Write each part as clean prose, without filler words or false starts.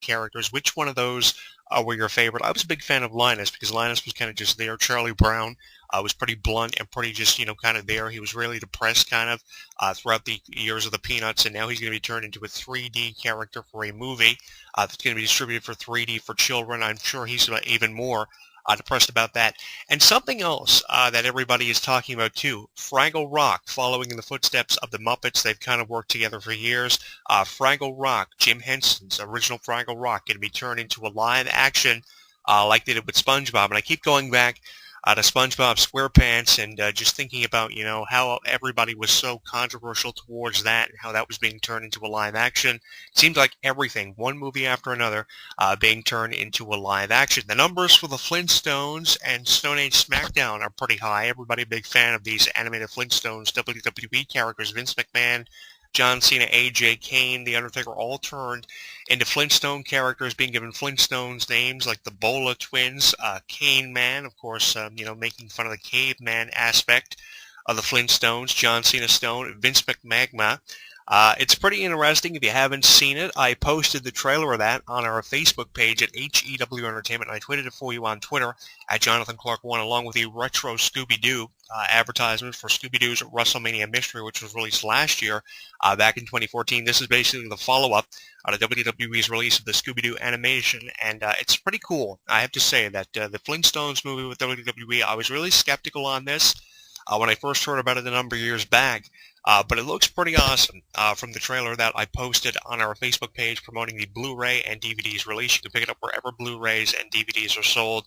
characters. Which one of those were your favorite? I was a big fan of Linus because Linus was kind of just there. Charlie Brown was pretty blunt and pretty just, kind of there. He was really depressed kind of throughout the years of the Peanuts, and now he's going to be turned into a 3D character for a movie that's going to be distributed for 3D for children. I'm sure he's even more depressed about that. And something else that everybody is talking about too, Fraggle Rock, following in the footsteps of the Muppets. They've kind of worked together for years. Fraggle Rock, Jim Henson's original Fraggle Rock, going to be turned into a live action like they did with SpongeBob. And I keep going back to SpongeBob SquarePants and just thinking about, how everybody was so controversial towards that and how that was being turned into a live action. It seems like everything, one movie after another, being turned into a live action. The numbers for the Flintstones and Stone Age SmackDown are pretty high. Everybody a big fan of these animated Flintstones WWE characters. Vince McMahon, John Cena, AJ, Kane, The Undertaker, all turned into Flintstone characters, being given Flintstones names like the Bola Twins, Kane Man, of course, making fun of the caveman aspect of the Flintstones, John Cena Stone, Vince McMahon. It's pretty interesting. If you haven't seen it, I posted the trailer of that on our Facebook page at HEW Entertainment, and I tweeted it for you on Twitter at Jonathan Clarke 1, along with the retro Scooby-Doo advertisement for Scooby-Doo's WrestleMania Mystery, which was released last year, back in 2014. This is basically the follow-up to WWE's release of the Scooby-Doo animation, and it's pretty cool. I have to say that the Flintstones movie with WWE, I was really skeptical on this when I first heard about it a number of years back. But it looks pretty awesome from the trailer that I posted on our Facebook page promoting the Blu-ray and DVDs release. You can pick it up wherever Blu-rays and DVDs are sold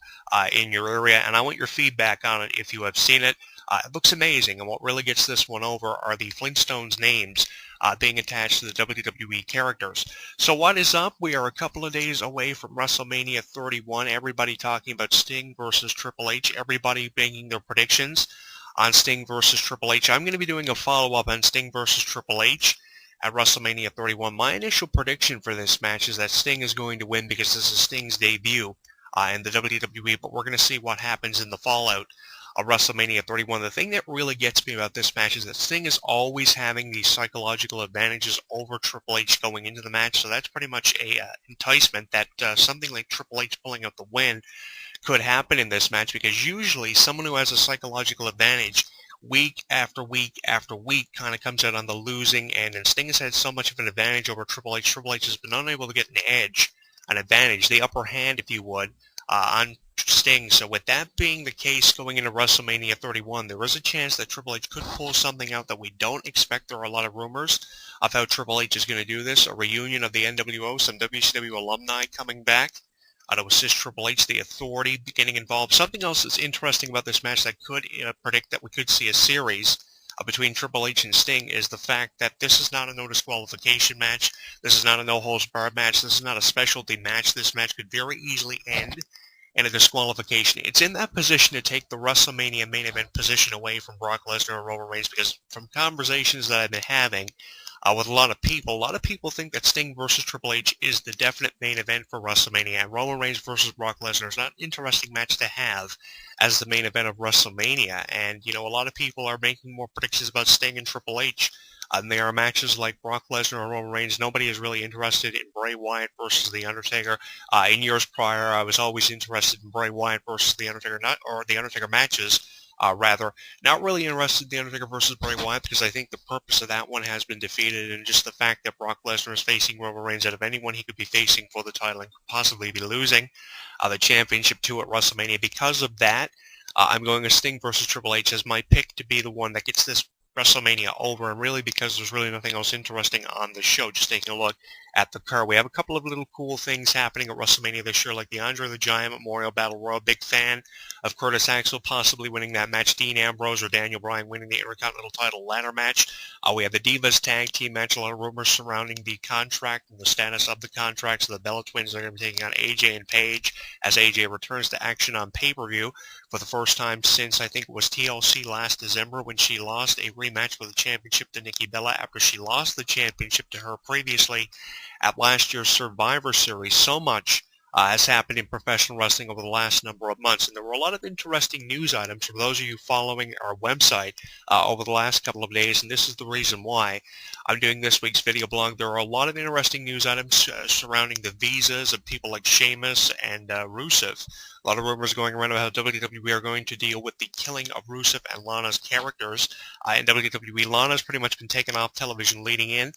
in your area, and I want your feedback on it if you have seen it. It looks amazing, and what really gets this one over are the Flintstones names being attached to the WWE characters. So what is up? We are a couple of days away from WrestleMania 31. Everybody talking about Sting versus Triple H. Everybody making their predictions on Sting versus Triple H. I'm going to be doing a follow-up on Sting versus Triple H at WrestleMania 31. My initial prediction for this match is that Sting is going to win because this is Sting's debut in the WWE, but we're going to see what happens in the fallout of WrestleMania 31. The thing that really gets me about this match is that Sting is always having these psychological advantages over Triple H going into the match, so that's pretty much a enticement that something like Triple H pulling out the win could happen in this match, because usually someone who has a psychological advantage week after week after week kind of comes out on the losing end, and Sting has had so much of an advantage over Triple H. Triple H has been unable to get an edge, an advantage, the upper hand, if you would, on Sting. So with that being the case going into WrestleMania 31, there is a chance that Triple H could pull something out that we don't expect. There are a lot of rumors of how Triple H is going to do this, a reunion of the NWO, some WCW alumni coming back to assist Triple H, the Authority getting involved. Something else that's interesting about this match that could predict that we could see a series between Triple H and Sting is the fact that this is not a no disqualification match. This is not a no holds barred match. This is not a specialty match. This match could very easily end in a disqualification. It's in that position to take the WrestleMania main event position away from Brock Lesnar and Roman Reigns, because from conversations that I've been having with a lot of people think that Sting versus Triple H is the definite main event for WrestleMania, and Roman Reigns versus Brock Lesnar is not an interesting match to have as the main event of WrestleMania. And, a lot of people are making more predictions about Sting and Triple H. And there are matches like Brock Lesnar and Roman Reigns. Nobody is really interested in Bray Wyatt versus The Undertaker. In years prior, I was always interested in Bray Wyatt versus The Undertaker, or The Undertaker matches, rather. Not really interested in The Undertaker versus Bray Wyatt, because I think the purpose of that one has been defeated, and just the fact that Brock Lesnar is facing Roman Reigns, out of anyone he could be facing for the title and could possibly be losing the championship to at WrestleMania. Because of that, I'm going with Sting versus Triple H as my pick to be the one that gets this WrestleMania over, and really because there's really nothing else interesting on the show. Just taking a look at the card, we have a couple of little cool things happening at WrestleMania this year, like the Andre the Giant Memorial Battle Royal. Big fan of Curtis Axel possibly winning that match, Dean Ambrose or Daniel Bryan winning the Intercontinental title ladder match. We have the Divas tag team match, a lot of rumors surrounding the contract and the status of the contract. So the Bella Twins are going to be taking on AJ and Paige as AJ returns to action on pay-per-view for the first time since, I think it was TLC last December, when she lost a rematch for the championship to Nikki Bella after she lost the championship to her previously at last year's Survivor Series. So much has happened in professional wrestling over the last number of months. And there were a lot of interesting news items for those of you following our website over the last couple of days, and this is the reason why I'm doing this week's video blog. There are a lot of interesting news items surrounding the visas of people like Sheamus and Rusev. A lot of rumors going around about how WWE are going to deal with the killing of Rusev and Lana's characters in WWE. Lana's pretty much been taken off television leading in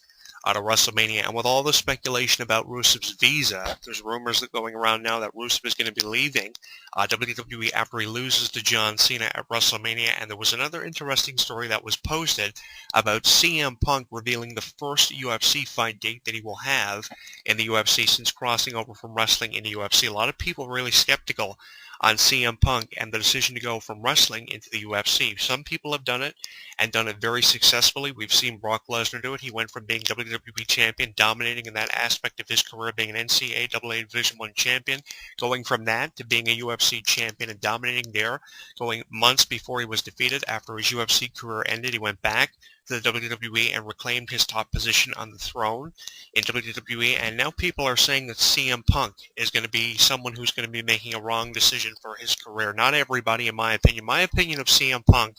out of WrestleMania, and with all the speculation about Rusev's visa, there's rumors that going around now that Rusev is going to be leaving WWE after he loses to John Cena at WrestleMania. And there was another interesting story that was posted about CM Punk revealing the first UFC fight date that he will have in the UFC since crossing over from wrestling into UFC. A lot of people really skeptical on CM Punk and the decision to go from wrestling into the UFC. Some people have done it and done it very successfully. We've seen Brock Lesnar do it. He went from being WWE champion, dominating in that aspect of his career, being an NCAA Division I champion, going from that to being a UFC champion and dominating there, going months before he was defeated. After his UFC career ended, he went back to the WWE and reclaimed his top position on the throne in WWE. And now people are saying that CM Punk is going to be someone who's going to be making a wrong decision for his career. Not everybody, in my opinion. My opinion of CM Punk,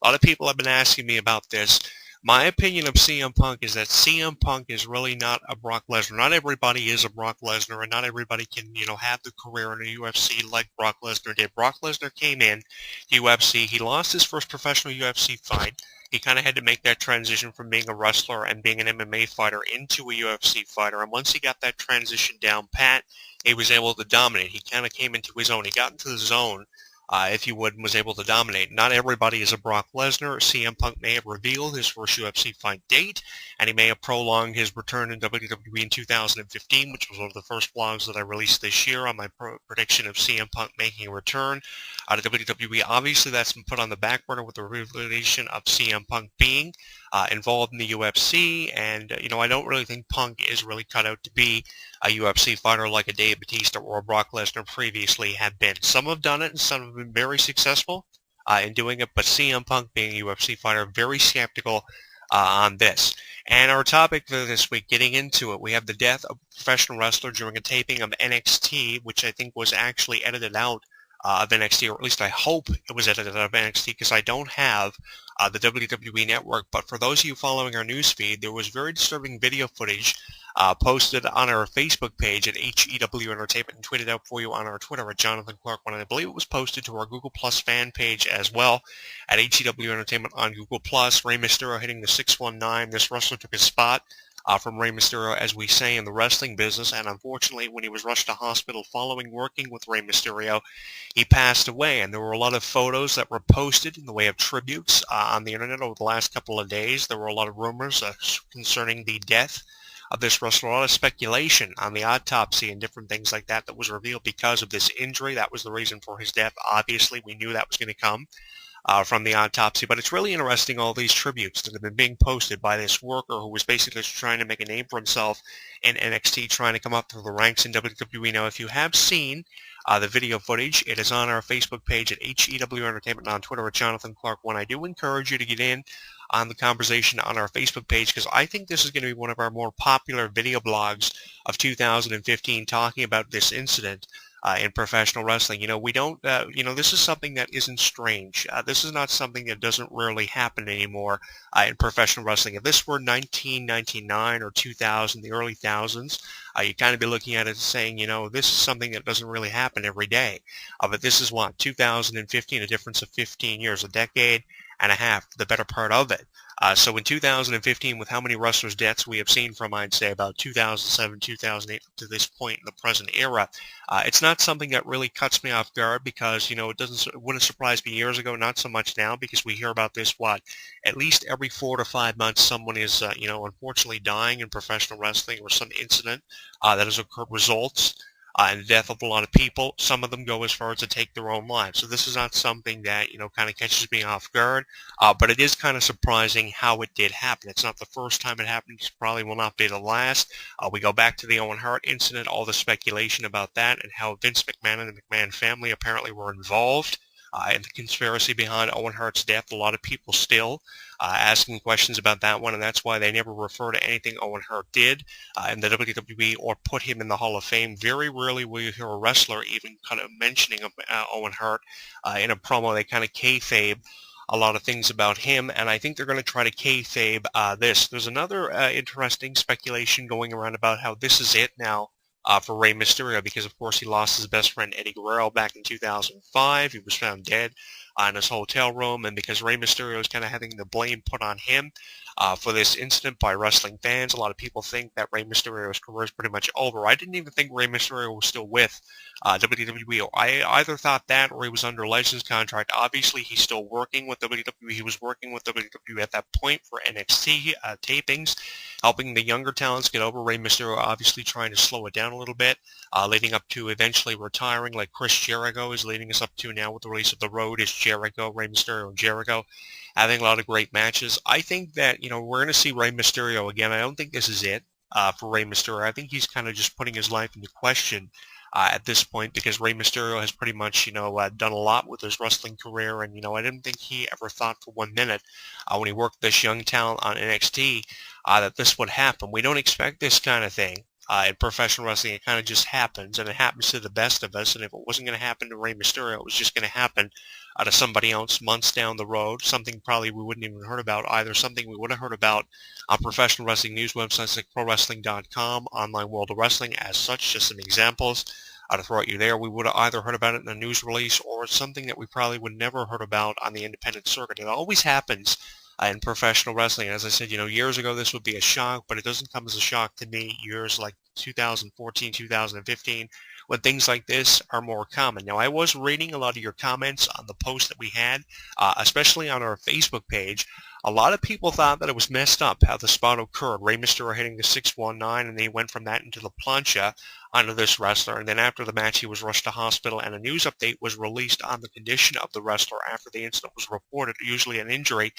a lot of people have been asking me about this. My opinion of CM Punk is that CM Punk is really not a Brock Lesnar. Not everybody is a Brock Lesnar, and not everybody can, have the career in the UFC like Brock Lesnar did. Brock Lesnar came in UFC. He lost his first professional UFC fight. He kind of had to make that transition from being a wrestler and being an MMA fighter into a UFC fighter. And once he got that transition down pat, he was able to dominate. He kind of came into his own. He got into the zone, if you would, and was able to dominate. Not everybody is a Brock Lesnar. CM Punk may have revealed his first UFC fight date, and he may have prolonged his return in WWE in 2015, which was one of the first blogs that I released this year on my prediction of CM Punk making a return out of WWE. Obviously, that's been put on the back burner with the revelation of CM Punk being involved in the UFC, and I don't really think Punk is really cut out to be a UFC fighter like a Dave Bautista or a Brock Lesnar previously have been. Some have done it, and some have been very successful in doing it, but CM Punk being a UFC fighter, very skeptical on this. And our topic for this week, getting into it, we have the death of a professional wrestler during a taping of NXT, which I think was actually edited out of NXT, or at least I hope it was edited out of NXT, because I don't have the WWE Network. But for those of you following our newsfeed, there was very disturbing video footage posted on our Facebook page at HEW Entertainment and tweeted out for you on our Twitter at Jonathan Clarke. And I believe it was posted to our Google Plus fan page as well at HEW Entertainment on Google Plus. Rey Mysterio hitting the 619. This wrestler took his spot from Rey Mysterio, as we say in the wrestling business, and unfortunately when he was rushed to hospital following working with Rey Mysterio, he passed away. And there were a lot of photos that were posted in the way of tributes on the internet over the last couple of days. There were a lot of rumors concerning the death of this wrestler, a lot of speculation on the autopsy and different things like that was revealed because of this injury. That was the reason for his death. Obviously, we knew that was going to come from the autopsy, but it's really interesting, all these tributes that have been being posted by this worker who was basically just trying to make a name for himself in NXT, trying to come up through the ranks in WWE. Now, if you have seen the video footage, it is on our Facebook page at HEW Entertainment and on Twitter at Jonathan Clarke. When I do encourage you to get in on the conversation on our Facebook page, because I think this is going to be one of our more popular video blogs of 2015, talking about this incident in professional wrestling. We don't, this is something that isn't strange. This is not something that doesn't rarely happen anymore in professional wrestling. If this were 1999 or 2000, the early thousands, you kind of be looking at it and saying, this is something that doesn't really happen every day. But this is what, 2015, a difference of 15 years, a decade and a half, the better part of it. So in 2015, with how many wrestlers' deaths we have seen from, I'd say, about 2007, 2008 to this point in the present era, it's not something that really cuts me off guard, because, it wouldn't surprise me years ago, not so much now, because we hear about this, at least every 4 to 5 months, someone is, unfortunately dying in professional wrestling, or some incident that has occurred results and the death of a lot of people. Some of them go as far as to take their own lives. So this is not something that, kind of catches me off guard, but it is kind of surprising how it did happen. It's not the first time it happened. It probably will not be the last. We go back to the Owen Hart incident, all the speculation about that, and how Vince McMahon and the McMahon family apparently were involved and the conspiracy behind Owen Hart's death. A lot of people still asking questions about that one, and that's why they never refer to anything Owen Hart did in the WWE or put him in the Hall of Fame. Very rarely will you hear a wrestler even kind of mentioning Owen Hart in a promo. They kind of kayfabe a lot of things about him, and I think they're going to try to kayfabe this. There's another interesting speculation going around about how this is it now for Rey Mysterio, because of course he lost his best friend Eddie Guerrero back in 2005. He was found dead in his hotel room, and because Rey Mysterio is kind of having the blame put on him for this incident by wrestling fans, a lot of people think that Rey Mysterio's career is pretty much over. I didn't even think Rey Mysterio was still with WWE. I either thought that or he was under Legends contract. Obviously, he's still working with WWE. He was working with WWE at that point for NXT tapings, helping the younger talents get over. Rey Mysterio obviously trying to slow it down a little bit, leading up to eventually retiring, like Chris Jericho is leading us up to now with the release of The Road is Jericho, Rey Mysterio and Jericho, having a lot of great matches. I think that, we're going to see Rey Mysterio again. I don't think this is it for Rey Mysterio. I think he's kind of just putting his life into question at this point, because Rey Mysterio has pretty much, done a lot with his wrestling career. And, I didn't think he ever thought for 1 minute when he worked this young talent on NXT that this would happen. We don't expect this kind of thing in professional wrestling. It kind of just happens, and it happens to the best of us. And if it wasn't going to happen to Rey Mysterio, it was just going to happen to somebody else months down the road, something probably we wouldn't even heard about either, something we would have heard about on professional wrestling news websites like ProWrestling.com, Online World of Wrestling, as such, just some examples to throw at you there. We would have either heard about it in a news release, or it's something that we probably would never heard about on the independent circuit. It always happens in professional wrestling. As I said, years ago this would be a shock, but it doesn't come as a shock to me years like 2014, 2015, when things like this are more common. Now, I was reading a lot of your comments on the post that we had, especially on our Facebook page. A lot of people thought that it was messed up how the spot occurred. Rey Mysterio hitting the 619, and they went from that into the plancha onto this wrestler. And then after the match, he was rushed to hospital, and a news update was released on the condition of the wrestler after the incident was reported. Usually an injury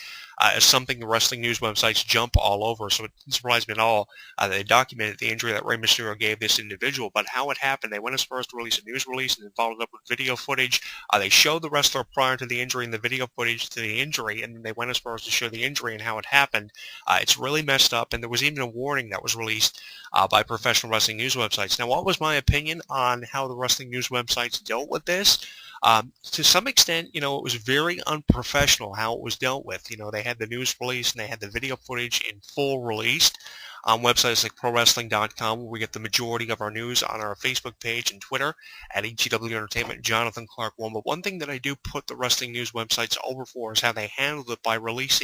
is something the wrestling news websites jump all over, so it didn't surprise me at all that they documented the injury that Rey Mysterio gave this individual. But how it happened, they went as far as to release a news release and then followed up with video footage. They showed the wrestler prior to the injury and the video footage to the injury, and then they went as far as to show the injury and how it happened. It's really messed up, and there was even a warning that was released by professional wrestling news websites. Now, what was my opinion on how the wrestling news websites dealt with this? To some extent, it was very unprofessional how it was dealt with. They had the news release and they had the video footage in full released on websites like ProWrestling.com, where we get the majority of our news, on our Facebook page and Twitter at EGW Entertainment, Jonathan Clarke 1. But one thing that I do put the wrestling news websites over for is how they handled it by releasing